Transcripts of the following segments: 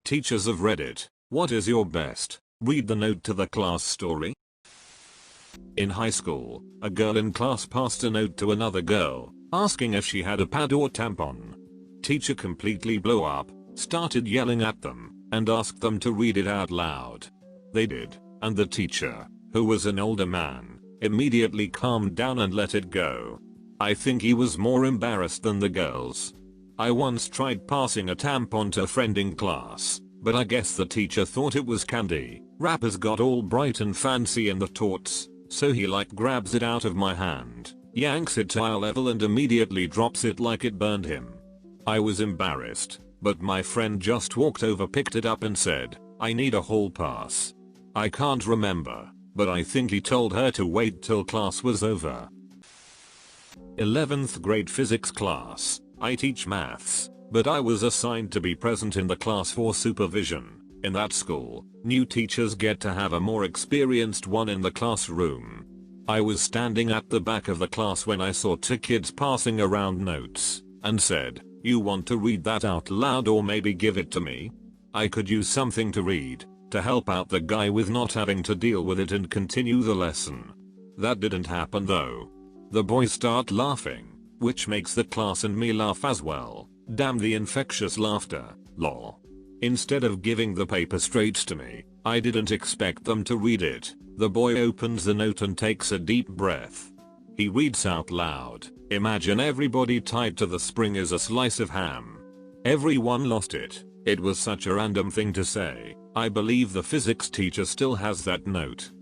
Teachers of Reddit, what is your best read the note to the class story? In high school, a girl in class passed a note to another girl, asking if she had a pad or tampon. Teacher completely blew up, started yelling at them, and asked them to read it out loud. They did, and the teacher, who was an older man, immediately calmed down and let it go. I think he was more embarrassed than the girls. I once tried passing a tampon to a friend in class, but I guess the teacher thought it was candy. Wrappers got all bright and fancy in the torts, so he grabs it out of my hand, yanks it to eye level and immediately drops it like it burned him. I was embarrassed, but my friend just walked over, picked it up and said, "I need a hall pass." I can't remember, but I think he told her to wait till class was over. 11th grade physics class. I teach maths, but I was assigned to be present in the class for supervision. In that school, new teachers get to have a more experienced one in the classroom. I was standing at the back of the class when I saw two kids passing around notes, and said, "You want to read that out loud or maybe give it to me? I could use something to read, to help out the guy with not having to deal with it and continue the lesson." That didn't happen though. The boys start laughing, which makes the class and me laugh as well. Damn the infectious laughter, lol. Instead of giving the paper straight to me, I didn't expect them to read it. The boy opens the note and takes a deep breath. He reads out loud, "Imagine everybody tied to the spring is a slice of ham." Everyone lost it. It was such a random thing to say. I believe the physics teacher still has that note.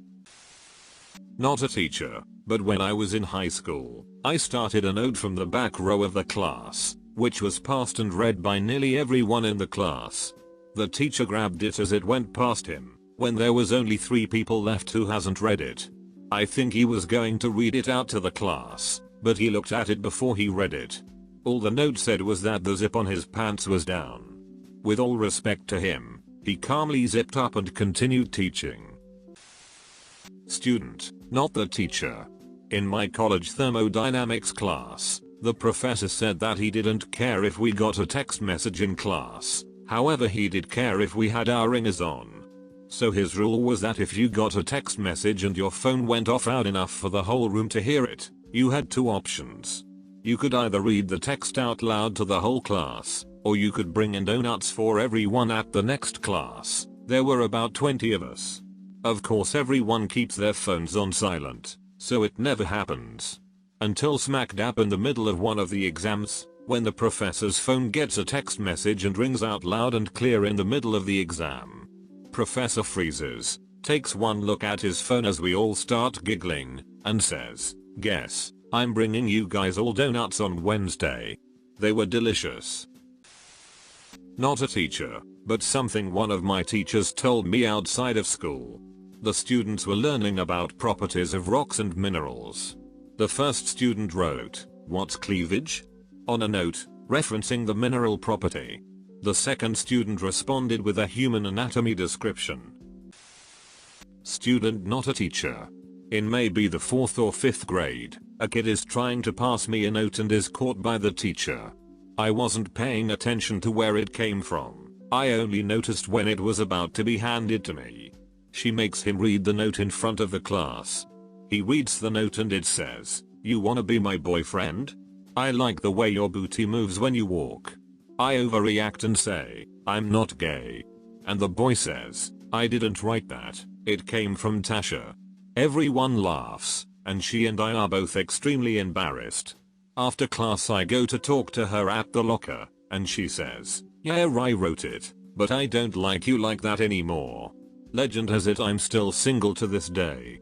Not a teacher, but when I was in high school, I started a note from the back row of the class, which was passed and read by nearly everyone in the class. The teacher grabbed it as it went past him, when there was only 3 people left who hasn't read it. I think he was going to read it out to the class, but he looked at it before he read it. All the note said was that the zip on his pants was down. With all respect to him, he calmly zipped up and continued teaching. Student, not the teacher. In my college thermodynamics class, the professor said that he didn't care if we got a text message in class. However, he did care if we had our ringers on. So his rule was that if you got a text message and your phone went off loud enough for the whole room to hear it, you had 2 options. You could either read the text out loud to the whole class, or you could bring in donuts for everyone at the next class. There were about 20 of us. Of course everyone keeps their phones on silent, so it never happens. Until smack dab in the middle of one of the exams, when the professor's phone gets a text message and rings out loud and clear in the middle of the exam. Professor freezes, takes one look at his phone as we all start giggling, and says, "Guess, I'm bringing you guys all donuts on Wednesday." They were delicious. Not a teacher, but something one of my teachers told me outside of school. The students were learning about properties of rocks and minerals. The first student wrote, "What's cleavage?" on a note, referencing the mineral property. The second student responded with a human anatomy description. Student, not a teacher. In maybe the 4th or 5th grade, a kid is trying to pass me a note and is caught by the teacher. I wasn't paying attention to where it came from. I only noticed when it was about to be handed to me. She makes him read the note in front of the class. He reads the note and it says, "You wanna be my boyfriend? I like the way your booty moves when you walk." I overreact and say, "I'm not gay." And the boy says, "I didn't write that, it came from Tasha." Everyone laughs, and she and I are both extremely embarrassed. After class I go to talk to her at the locker, and she says, "Yeah, I wrote it, but I don't like you like that anymore." Legend has it I'm still single to this day.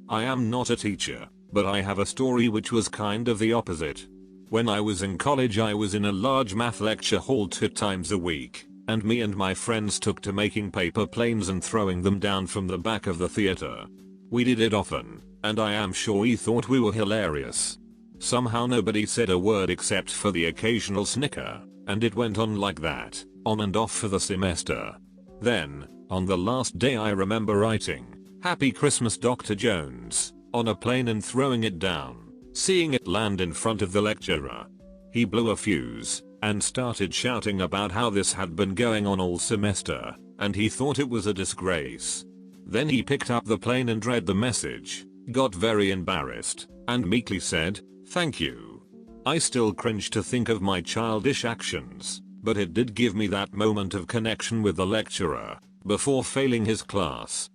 I am not a teacher, but I have a story which was kind of the opposite. When I was in college I was in a large math lecture hall 2 times a week, and me and my friends took to making paper planes and throwing them down from the back of the theater. We did it often, and I am sure we thought we were hilarious. Somehow nobody said a word except for the occasional snicker, and it went on like that, on and off for the semester. Then, on the last day I remember writing, "Happy Christmas Dr. Jones," on a plane and throwing it down, seeing it land in front of the lecturer. He blew a fuse, and started shouting about how this had been going on all semester, and he thought it was a disgrace. Then he picked up the plane and read the message, got very embarrassed, and meekly said, "Thank you." I still cringe to think of my childish actions, but it did give me that moment of connection with the lecturer, before failing his class.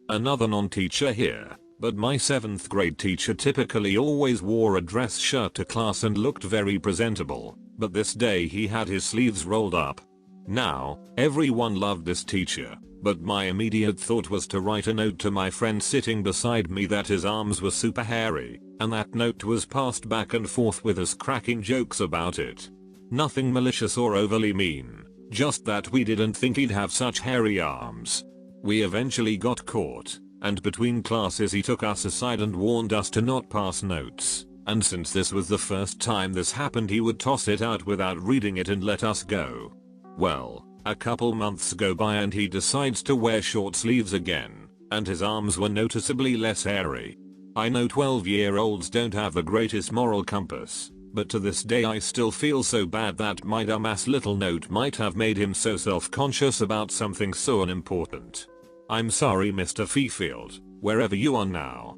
Another non-teacher here, but my 7th grade teacher typically always wore a dress shirt to class and looked very presentable, but this day he had his sleeves rolled up. Now, everyone loved this teacher, but my immediate thought was to write a note to my friend sitting beside me that his arms were super hairy, and that note was passed back and forth with us cracking jokes about it. Nothing malicious or overly mean, just that we didn't think he'd have such hairy arms. We eventually got caught, and between classes he took us aside and warned us to not pass notes, and since this was the first time this happened he would toss it out without reading it and let us go. Well, a couple months go by and he decides to wear short sleeves again, and his arms were noticeably less hairy. I know 12-year-olds don't have the greatest moral compass, but to this day I still feel so bad that my dumbass little note might have made him so self-conscious about something so unimportant. I'm sorry Mr. Fifield, wherever you are now.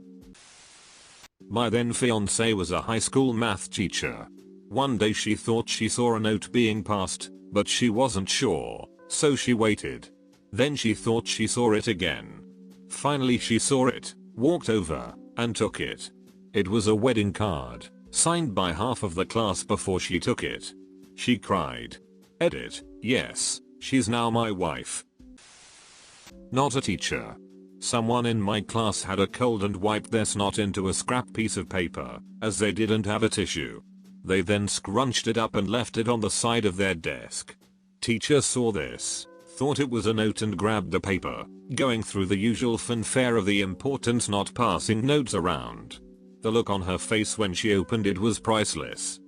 My then fiancée was a high school math teacher. One day she thought she saw a note being passed, but she wasn't sure, so she waited. Then she thought she saw it again. Finally she saw it, walked over, and took it. It was a wedding card, signed by half of the class before she took it. She cried. Edit, yes, she's now my wife. Not a teacher. Someone in my class had a cold and wiped their snot into a scrap piece of paper, as they didn't have a tissue. They then scrunched it up and left it on the side of their desk. Teacher saw this, thought it was a note and grabbed the paper, going through the usual fanfare of the importance not passing notes around. The look on her face when she opened it was priceless.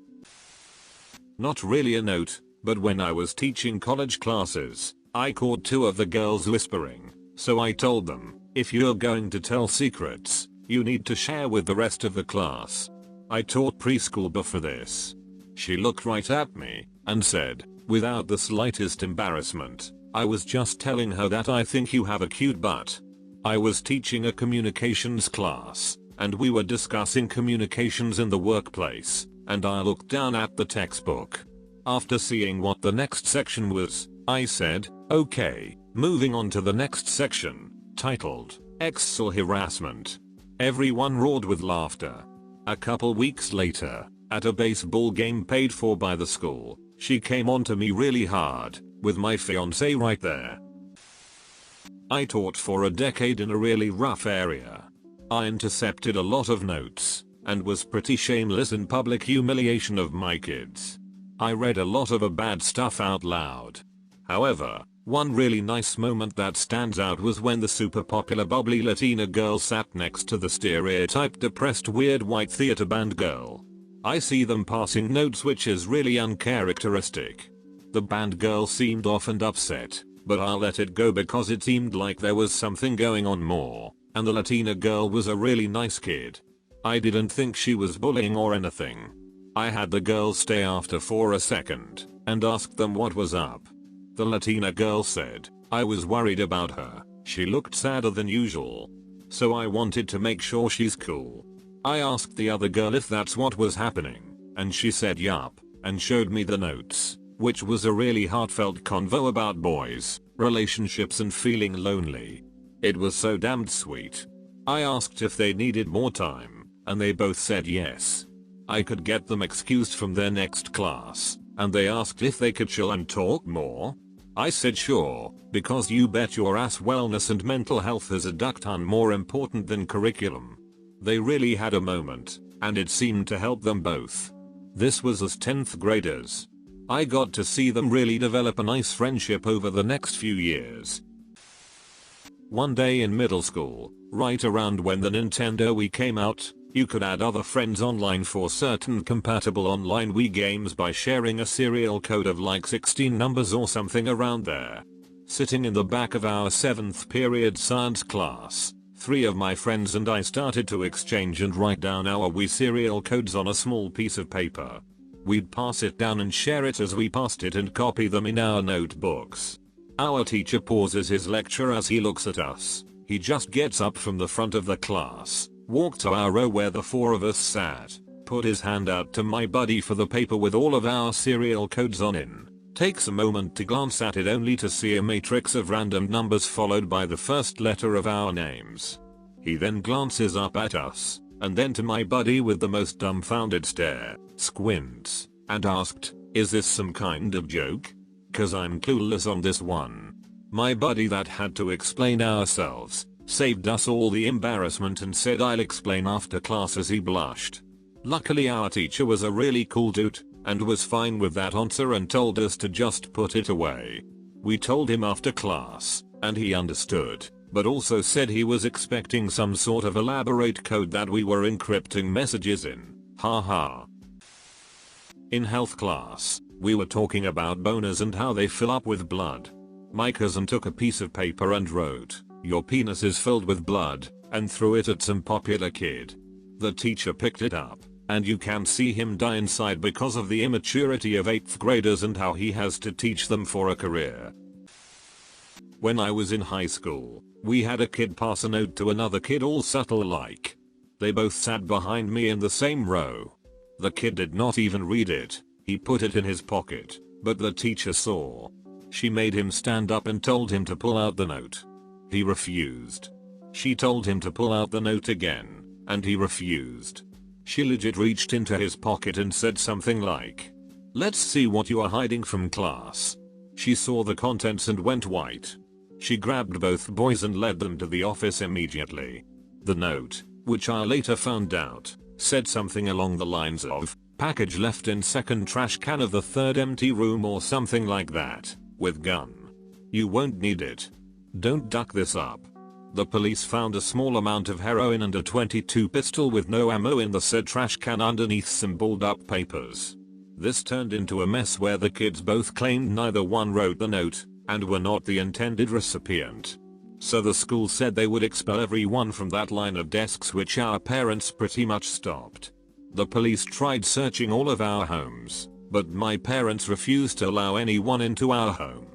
Not really a note, but when I was teaching college classes, I caught 2 of the girls whispering, so I told them, if you're going to tell secrets, you need to share with the rest of the class. I taught preschool before this. She looked right at me and said, without the slightest embarrassment, I was just telling her that I think you have a cute butt. I was teaching a communications class, and we were discussing communications in the workplace, and I looked down at the textbook. After seeing what the next section was, I said, okay, moving on to the next section, titled, Sexual Harassment. Everyone roared with laughter. A couple weeks later, at a baseball game paid for by the school, she came on to me really hard, with my fiancé right there. I taught for a decade in a really rough area. I intercepted a lot of notes, and was pretty shameless in public humiliation of my kids. I read a lot of bad stuff out loud. However, one really nice moment that stands out was when the super popular bubbly Latina girl sat next to the stereotyped depressed weird white theater band girl. I see them passing notes, which is really uncharacteristic. The band girl seemed off and upset, but I'll let it go because it seemed like there was something going on more, and the Latina girl was a really nice kid. I didn't think she was bullying or anything. I had the girls stay after for a second, and asked them what was up. The Latina girl said, I was worried about her, she looked sadder than usual. So I wanted to make sure she's cool. I asked the other girl if that's what was happening, and she said yup, and showed me the notes, which was a really heartfelt convo about boys, relationships and feeling lonely. It was so damned sweet. I asked if they needed more time, and they both said yes. I could get them excused from their next class, and they asked if they could chill and talk more. I said sure, because you bet your ass wellness and mental health is a duck ton more important than curriculum. They really had a moment, and it seemed to help them both. This was as 10th graders. I got to see them really develop a nice friendship over the next few years. One day in middle school, right around when the Nintendo Wii came out, you could add other friends online for certain compatible online Wii games by sharing a serial code of like 16 numbers or something around there. Sitting in the back of our 7th period science class, 3 of my friends and I started to exchange and write down our Wii serial codes on a small piece of paper. We'd pass it down and share it as we passed it and copy them in our notebooks. Our teacher pauses his lecture as he looks at us. He just gets up from the front of the class, walked to our row where the four of us sat, put his hand out to my buddy for the paper with all of our serial codes on it, takes a moment to glance at it only to see a matrix of random numbers followed by the first letter of our names. He then glances up at us, and then to my buddy with the most dumbfounded stare, squints, and asked, "Is this some kind of joke? 'Cause I'm clueless on this one." My buddy that had to explain ourselves, saved us all the embarrassment and said I'll explain after class as he blushed. Luckily our teacher was a really cool dude, and was fine with that answer and told us to just put it away. We told him after class, and he understood, but also said he was expecting some sort of elaborate code that we were encrypting messages in. Haha. In health class, we were talking about boners and how they fill up with blood. My cousin took a piece of paper and wrote, "Your penis is filled with blood," and threw it at some popular kid. The teacher picked it up, and you can see him die inside because of the immaturity of 8th graders and how he has to teach them for a career. When I was in high school, we had a kid pass a note to another kid all subtle like. They both sat behind me in the same row. The kid did not even read it, he put it in his pocket, but the teacher saw. She made him stand up and told him to pull out the note. He refused. She told him to pull out the note again, and he refused. She legit reached into his pocket and said something like, "Let's see what you are hiding from class." She saw the contents and went white. She grabbed both boys and led them to the office immediately. The note, which I later found out, said something along the lines of, "Package left in second trash can of the third empty room" or something like that, with gun. You won't need it. Don't duck this up. The police found a small amount of heroin and a .22 pistol with no ammo in the said trash can underneath some balled up papers. This turned into a mess where the kids both claimed neither one wrote the note, and were not the intended recipient. So the school said they would expel everyone from that line of desks, which our parents pretty much stopped. The police tried searching all of our homes, but my parents refused to allow anyone into our home.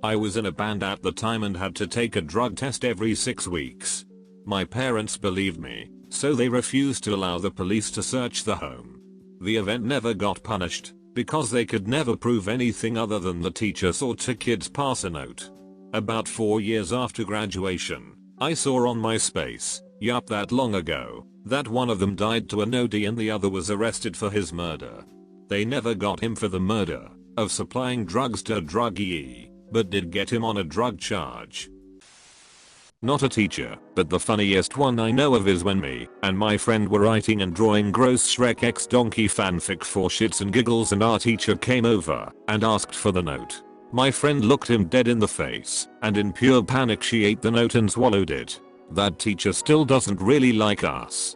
I was in a band at the time and had to take a drug test every 6 weeks. My parents believed me, so they refused to allow the police to search the home. The event never got punished, because they could never prove anything other than the teacher saw two kids pass a note. About 4 years after graduation, I saw on MySpace, yup, that long ago, that one of them died to an OD and the other was arrested for his murder. They never got him for the murder of supplying drugs to a druggee, but did get him on a drug charge. Not a teacher, but the funniest one I know of is when me and my friend were writing and drawing gross Shrek X Donkey fanfic for shits and giggles, and our teacher came over and asked for the note. My friend looked him dead in the face, and in pure panic she ate the note and swallowed it. That teacher still doesn't really like us.